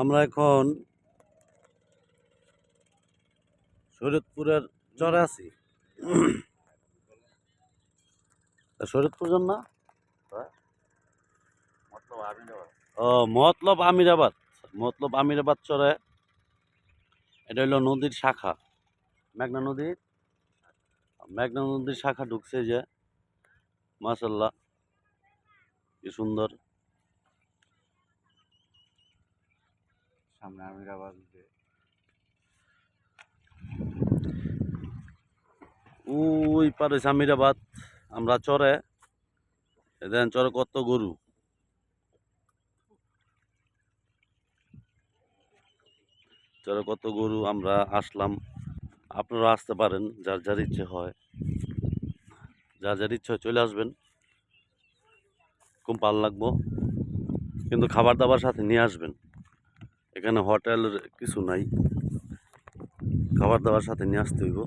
আমরা এখন শরীয়তপুরের চরে আছি। শরীয়তপুর জন না? ও মতলব আমিরাবাদ চরে। এটা হইলো নদীর শাখা, মেঘনা নদীর শাখা ঢুকছে যে। মাশাল্লাহ, কি সুন্দর। সামনে আমিরাবাদ ওই পারে আমিরাবাদ। আমরা চরে, দেখেন চরে কত গরু। চরে কত গরু, আমরা আসলাম। আপনারা আসতে পারেন, যার যার ইচ্ছে হয়, যার যার ইচ্ছে হয় চলে আসবেন। খুব ভালো লাগবো, কিন্তু খাবার দাবার সাথে নিয়ে আসবেন। এখানে হোটেলের কিছু নাই, খাবার দাবার সাথে নিয়ে আসতে হইব।